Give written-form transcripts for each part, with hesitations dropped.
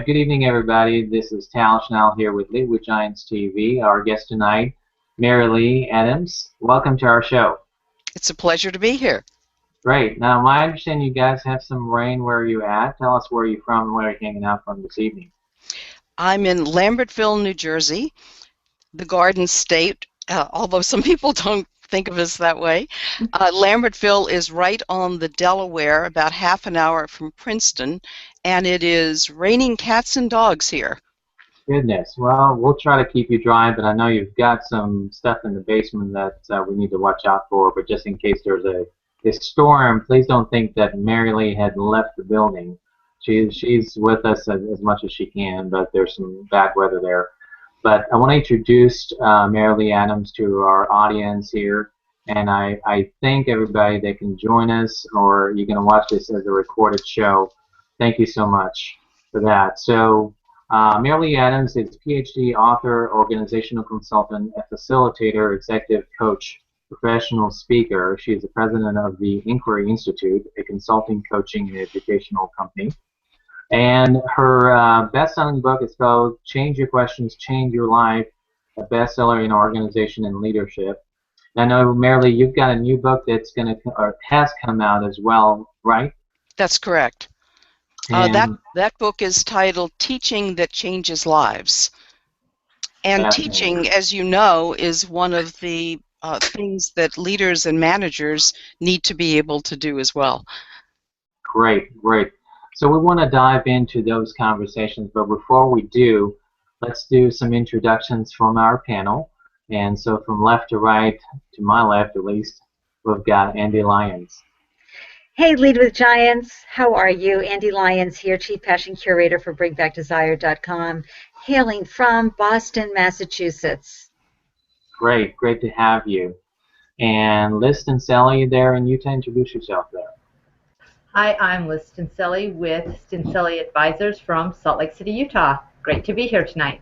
Good evening, everybody. This is Tal Schnell here with LeadWithGiantsTV. Our guest tonight, Mary Lee Adams. Welcome to our show. It's a pleasure to be here. Great. Now, my understanding you guys have some rain where you at. Tell us where you're from and where you're hanging out from this evening. I'm in Lambertville, New Jersey, the Garden State, although some people don't think of us that way. Lambertville is right on the Delaware, about half an hour from Princeton, and it is raining cats and dogs here. Goodness. Well, we'll try to keep you dry, but I know you've got some stuff in the basement that we need to watch out for. But just in case there's a storm, please don't think that Mary Lee had left the building. She's with us as much as she can, but there's some bad weather there. But I want to introduce Mary Lee Adams to our audience here, and I thank everybody that can join us, or you're going to watch this as a recorded show. Thank you so much for that. So Mary Lee Adams is a PhD author, organizational consultant, a facilitator, executive coach, professional speaker. She is the president of the Inquiry Institute, a consulting, coaching, and educational company. And her best-selling book is called Change Your Questions, Change Your Life, a bestseller in organization and leadership. And I know, Mary Lee, you've got a new book that's going to, or has come out as well, right? That's correct. That book is titled Teaching That Changes Lives. And teaching, as you know, is one of the things that leaders and managers need to be able to do as well. Great, great. So we want to dive into those conversations, but before we do, let's do some introductions from our panel. And so from left to right, to my left at least, we've got Andy Lyons. Hey, Lead with Giants. How are you? Andy Lyons here, Chief Passion Curator for BringBackDesire.com, hailing from Boston, Massachusetts. Great, great to have you. And Liz Stinselli there in Utah, introduce yourself there. Hi, I'm Liz Stinselli with Stinselli Advisors from Salt Lake City, Utah. Great to be here tonight.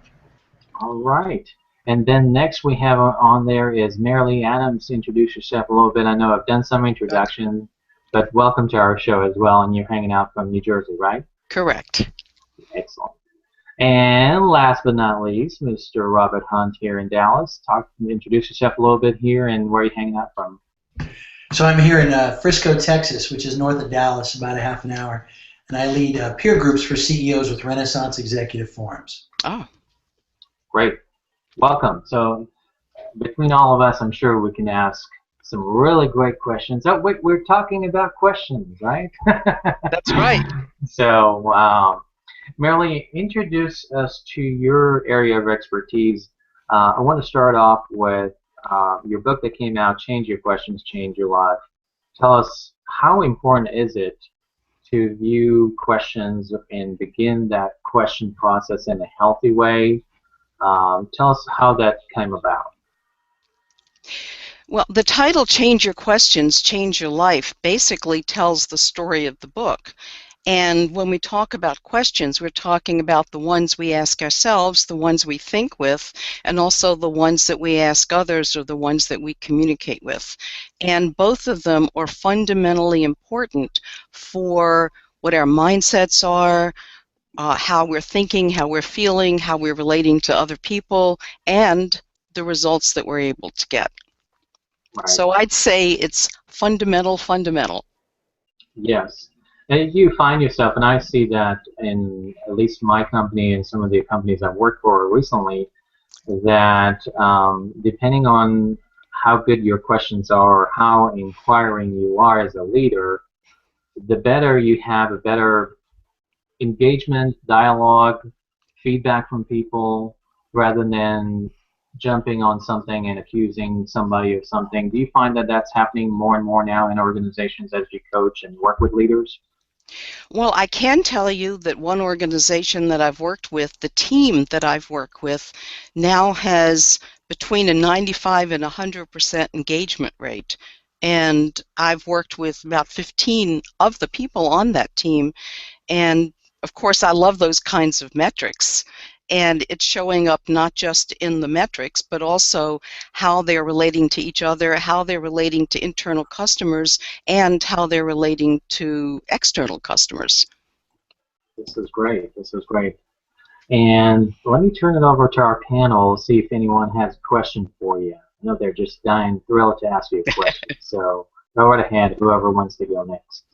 All right. And then next we have on there is Mary Lee Adams. Introduce yourself a little bit. I know I've done some introduction, but welcome to our show as well, and you're hanging out from New Jersey, right? Correct. Excellent. And last but not least, Mr. Robert Hunt here in Dallas. Introduce yourself a little bit here and where you're hanging out from. So I'm here in Frisco, Texas, which is north of Dallas, about a half an hour, and I lead peer groups for CEOs with Renaissance Executive Forums. Oh. Great. Welcome. So between all of us, I'm sure we can ask some really great questions. Oh, we're talking about questions, right? That's right. So, Mary Lee, introduce us to your area of expertise. I want to start off with your book that came out, Change Your Questions, Change Your Life. Tell us, how important is it to view questions and begin that question process in a healthy way? Tell us how that came about. Well, the title, Change Your Questions, Change Your Life, basically tells the story of the book. And when we talk about questions, we're talking about the ones we ask ourselves, the ones we think with, and also the ones that we ask others or the ones that we communicate with. And both of them are fundamentally important for what our mindsets are, how we're thinking, how we're feeling, how we're relating to other people, and the results that we're able to get. Right. So I'd say it's fundamental. Yes. And you find yourself, and I see that in at least my company and some of the companies I've worked for recently, that depending on how good your questions are, or how inquiring you are as a leader, the better you have, a better engagement, dialogue, feedback from people, rather than jumping on something and accusing somebody of something. Do you find that that's happening more and more now in organizations as you coach and work with leaders? Well, I can tell you that one organization that I've worked with, the team that I've worked with, now has between a 95 and 100% engagement rate. And I've worked with about 15 of the people on that team. And of course, I love those kinds of metrics. And it's showing up not just in the metrics, but also how they're relating to each other, how they're relating to internal customers, and how they're relating to external customers. This is great. This is great. And let me turn it over to our panel, see if anyone has a question for you. I know they're just dying, thrilled to ask you a question. So go right ahead, whoever wants to go next.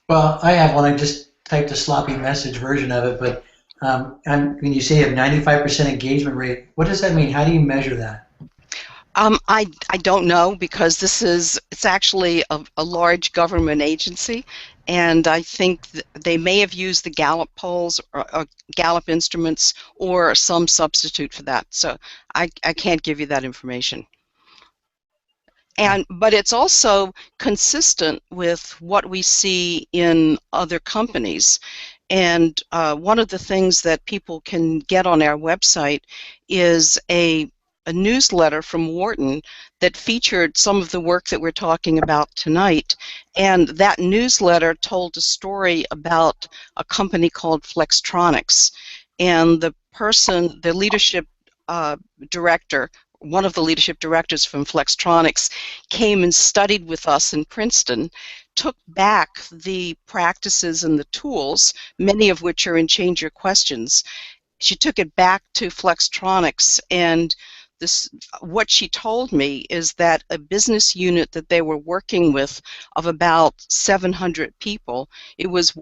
Well, I have one. I just typed a sloppy message version of it, but when you say you have 95% engagement rate, what does that mean? How do you measure that? I don't know, because it's actually a large government agency, and I think they may have used the Gallup polls or Gallup instruments or some substitute for that. So I can't give you that information. But it's also consistent with what we see in other companies. And one of the things that people can get on our website is a newsletter from Wharton that featured some of the work that we're talking about tonight. And that newsletter told a story about a company called Flextronics. And the leadership director, one of the leadership directors from Flextronics, came and studied with us in Princeton, took back the practices and the tools, many of which are in Change Your Questions. She took it back to Flextronics, and what she told me is that a business unit that they were working with of about 700 people, it was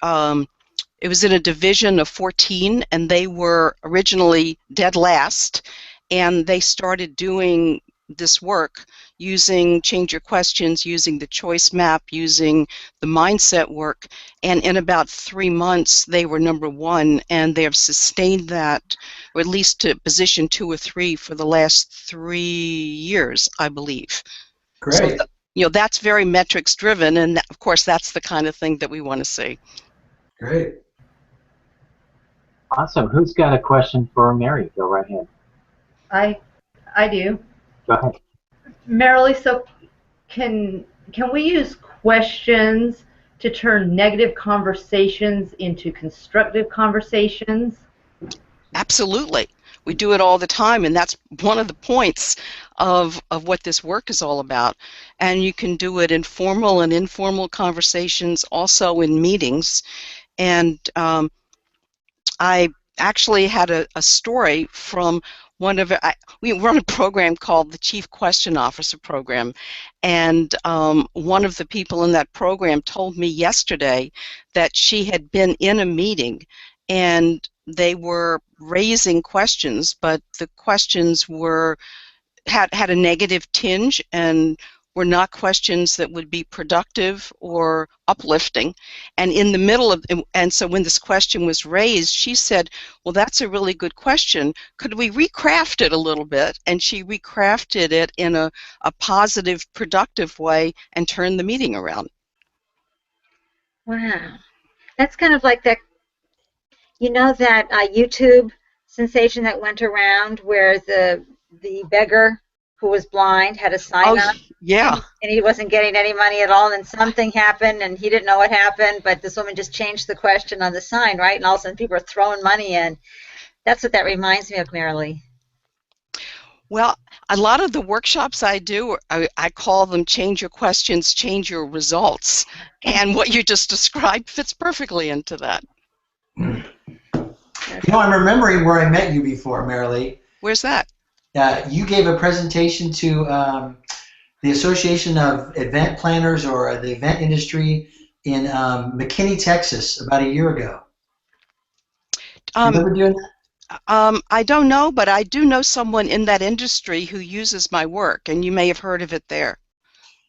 in a division of 14, and they were originally dead last, and they started doing this work using Change Your Questions, using the choice map, using the mindset work, and in about 3 months they were #1, and they have sustained that, or at least to position 2 or 3 for the last 3 years, I believe. Great. So, that's very metrics driven, and of course that's the kind of thing that we want to see. Great. Awesome. Who's got a question for Mary? Go right ahead. I do. Go ahead. Marilee, so can we use questions to turn negative conversations into constructive conversations? Absolutely. We do it all the time, and that's one of the points of what this work is all about. And you can do it in formal and informal conversations, also in meetings. And I actually had a story from we run a program called the Chief Question Officer Program, and one of the people in that program told me yesterday that she had been in a meeting and they were raising questions, but the questions had a negative tinge and were not questions that would be productive or uplifting. And in the middle of, and so when this question was raised, she said, well, that's a really good question. Could we recraft it a little bit? And she recrafted it in a positive, productive way and turned the meeting around. Wow. That's kind of like that, that YouTube sensation that went around where the beggar who was blind had a sign up. Yeah. And he wasn't getting any money at all, and then something happened, and he didn't know what happened, but this woman just changed the question on the sign, right? And all of a sudden people are throwing money in. That's what that reminds me of, Marilee. Well, a lot of the workshops I do, I call them Change Your Questions, Change Your Results. And what you just described fits perfectly into that. I'm remembering where I met you before, Marilee. Where's that? You gave a presentation to the Association of Event Planners or the event industry in McKinney, Texas, about a year ago. You remember doing that? I don't know, but I do know someone in that industry who uses my work, and you may have heard of it there.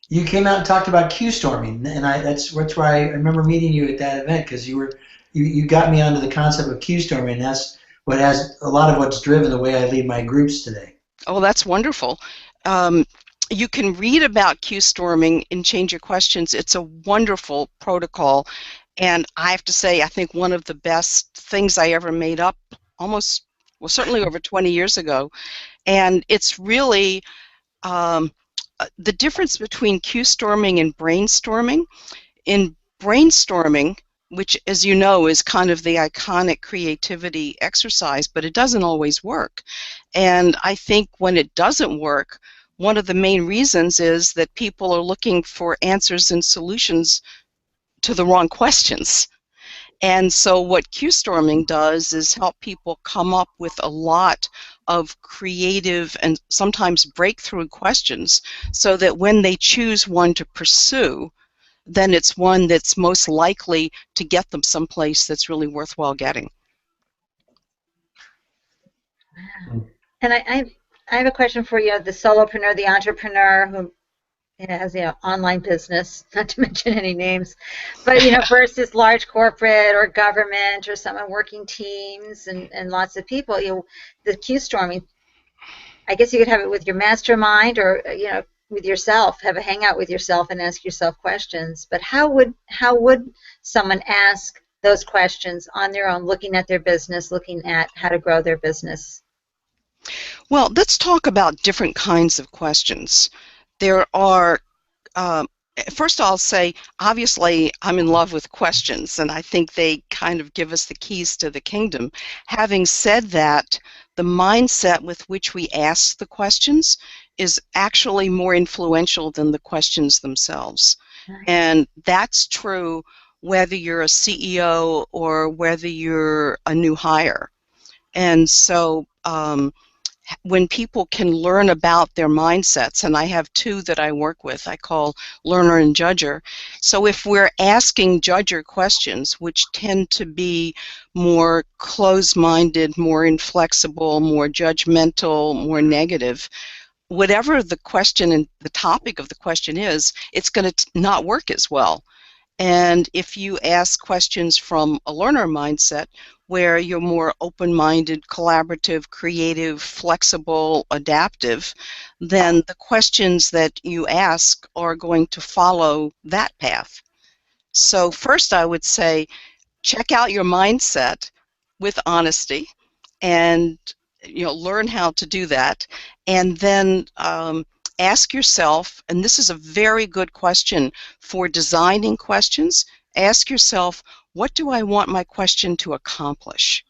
You came out and talked about queue storming, and that's where I remember meeting you at that event, because you got me onto the concept of queue storming, and that's what has a lot of what's driven the way I lead my groups today. Oh, that's wonderful. You can read about queue storming in Change Your Questions. It's a wonderful protocol, and I have to say, I think one of the best things I ever made up, certainly over 20 years ago. And it's really the difference between queue storming and brainstorming. In brainstorming, which, as you know, is kind of the iconic creativity exercise, but it doesn't always work. And I think when it doesn't work, one of the main reasons is that people are looking for answers and solutions to the wrong questions. And so what Q-storming does is help people come up with a lot of creative and sometimes breakthrough questions so that when they choose one to pursue, then it's one that's most likely to get them someplace that's really worthwhile getting. And I have a question for you, the solopreneur, the entrepreneur who has online business, not to mention any names, but versus large corporate or government or someone working teams and lots of people. The Q storming, I guess you could have it with your mastermind or with yourself, have a hangout with yourself and ask yourself questions. But how would someone ask those questions on their own, looking at their business, looking at how to grow their business? Well, let's talk about different kinds of questions. There are, first I'll say, obviously I'm in love with questions, and I think they kind of give us the keys to the kingdom. Having said that, the mindset with which we ask the questions is actually more influential than the questions themselves. And that's true whether you're a CEO or whether you're a new hire. And so when people can learn about their mindsets, and I have two that I work with, I call learner and judger. So if we're asking judger questions, which tend to be more closed-minded, more inflexible, more judgmental, more negative, whatever the question and the topic of the question is, it's going to not work as well. And if you ask questions from a learner mindset, where you're more open-minded, collaborative, creative, flexible, adaptive, then the questions that you ask are going to follow that path. So first I would say, check out your mindset with honesty and learn how to do that, and then ask yourself, and this is a very good question for designing questions, ask yourself, what do I want my question to accomplish?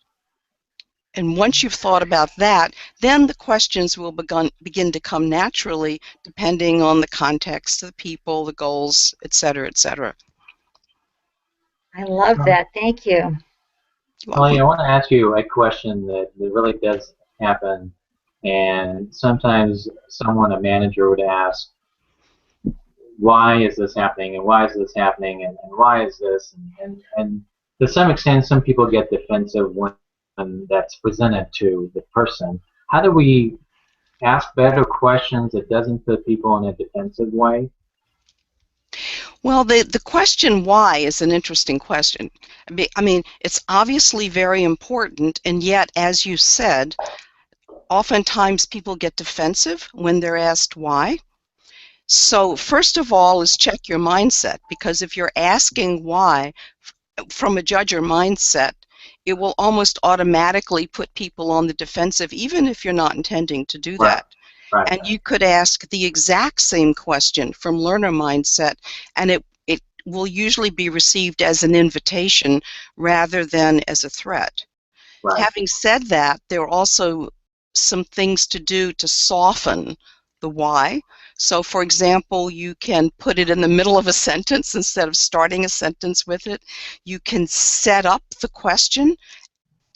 And once you've thought about that, then the questions will begin to come naturally depending on the context, the people, the goals, etc., etc. I love that. Thank you. Molly, I want to ask you a question that really does happen, and sometimes someone, a manager, would ask, why is this happening, and why is this happening, and why is this, and to some extent some people get defensive when that's presented to the person. How do we ask better questions that doesn't put people in a defensive way? Well, the question why is an interesting question. I mean, it's obviously very important, and yet, as you said, oftentimes people get defensive when they're asked why. So first of all is check your mindset, because if you're asking why from a judger mindset, it will almost automatically put people on the defensive, even if you're not intending to do that. Right. And you could ask the exact same question from learner mindset, and it will usually be received as an invitation rather than as a threat. Right. Having said that, there are also some things to do to soften the why. So, for example, you can put it in the middle of a sentence instead of starting a sentence with it. You can set up the question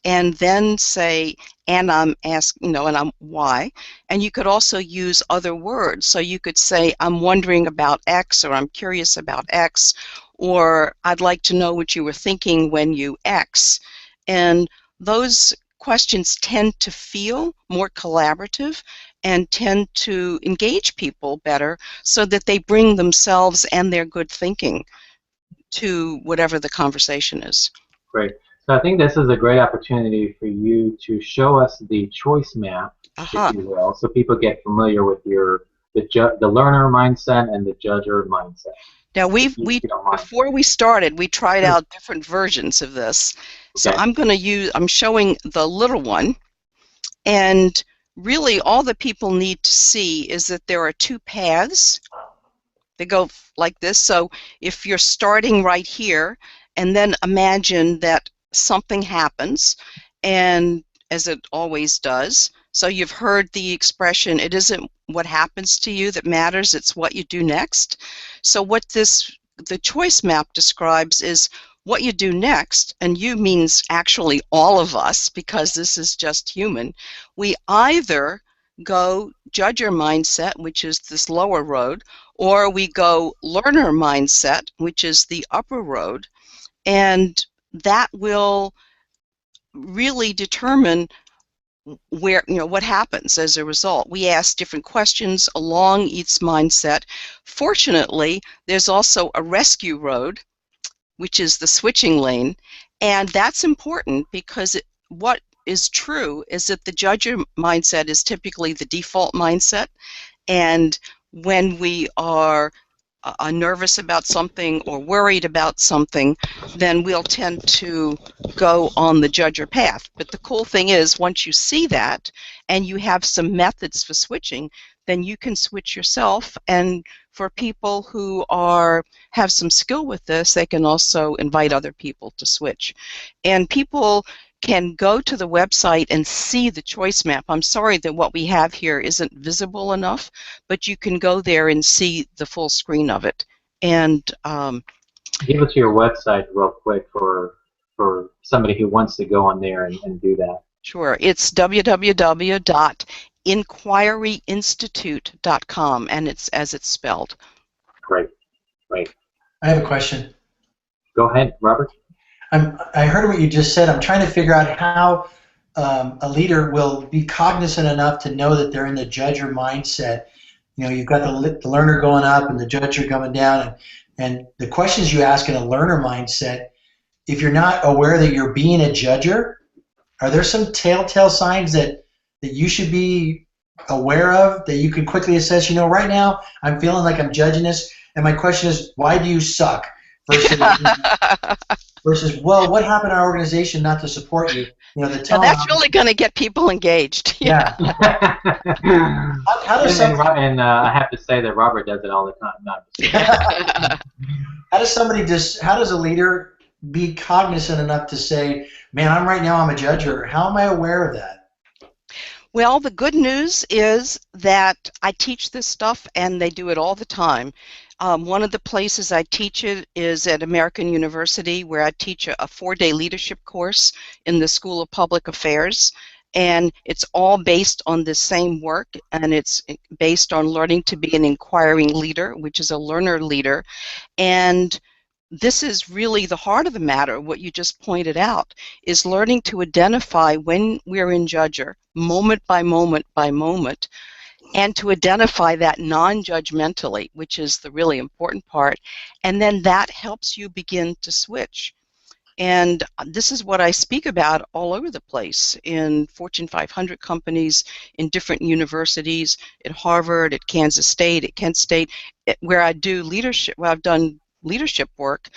and then say, and I'm asking, and I'm why. And you could also use other words. So you could say, I'm wondering about X, or I'm curious about X, or I'd like to know what you were thinking when you X. And those questions tend to feel more collaborative and tend to engage people better so that they bring themselves and their good thinking to whatever the conversation is. Great. So I think this is a great opportunity for you to show us the choice map, if you will, so people get familiar with the learner mindset and the judger mindset. Now before we started, we tried out different versions of this. So okay. I'm showing the little one, and really all that people need to see is that there are two paths. They go like this. So if you're starting right here, and then imagine that something happens, and as it always does, so you've heard the expression, it isn't what happens to you that matters, it's what you do next. So what the choice map describes is what you do next, and you means actually all of us, because this is just human, we either go judger mindset, which is this lower road, or we go learner mindset, which is the upper road, and that will really determine where, what happens as a result. We ask different questions along each mindset. Fortunately, there's also a rescue road, which is the switching lane, and that's important because what is true is that the judger mindset is typically the default mindset, and when we are nervous about something or worried about something, then we'll tend to go on the judger path. But the cool thing is, once you see that and you have some methods for switching, then you can switch yourself. And for people who have some skill with this, they can also invite other people to switch. And people can go to the website and see the choice map. I'm sorry that what we have here isn't visible enough, but you can go there and see the full screen of it. And give us your website real quick for somebody who wants to go on there and do that. Sure. It's www.inquiryinstitute.com, and it's as it's spelled. Great. Great. I have a question. Go ahead, Robert. I heard what you just said. I'm trying to figure out how a leader will be cognizant enough to know that they're in the judger mindset. You know, you've got the learner going up and the judger coming down, and the questions you ask in a learner mindset, if you're not aware that you're being a judger, are there some telltale signs that you should be aware of that you can quickly assess? You know, right now I'm feeling like I'm judging this, and my question is, why do you suck? Versus, well, what happened in our organization not to support you? You know, the tone. Now that's really going to get people engaged. Yeah. How does I have to say that Robert does it all the time. How does a leader be cognizant enough to say, man, I'm a judger. How am I aware of that? Well, the good news is that I teach this stuff, and they do it all the time. One of the places I teach it is at American University, where I teach a 4-day leadership course in the School of Public Affairs, and it's all based on the same work, and it's based on learning to be an inquiring leader, which is a learner leader. And this is really the heart of the matter. What you just pointed out is learning to identify when we're in judger, moment by moment by moment, and to identify that non-judgmentally, which is the really important part, and then that helps you begin to switch. And this is what I speak about all over the place, in Fortune 500 companies, in different universities, at Harvard, at Kansas State, at Kent State, where I do leadership, where I've done leadership work.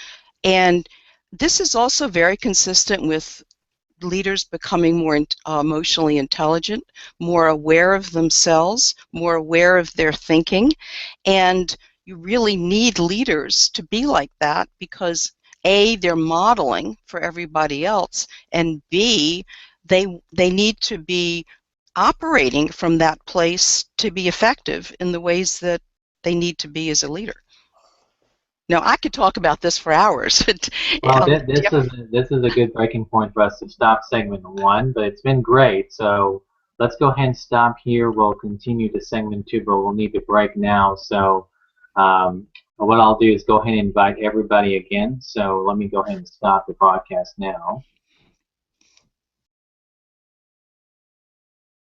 And this is also very consistent with leaders becoming more emotionally intelligent, more aware of themselves, more aware of their thinking. And you really need leaders to be like that, because A, they're modeling for everybody else, and B, they need to be operating from that place to be effective in the ways that they need to be as a leader. Now, I could talk about this for hours. Well, this is a good breaking point for us to stop segment 1, but it's been great. So let's go ahead and stop here. We'll continue to segment 2, but we'll need to break now. So what I'll do is go ahead and invite everybody again. So let me go ahead and stop the broadcast now.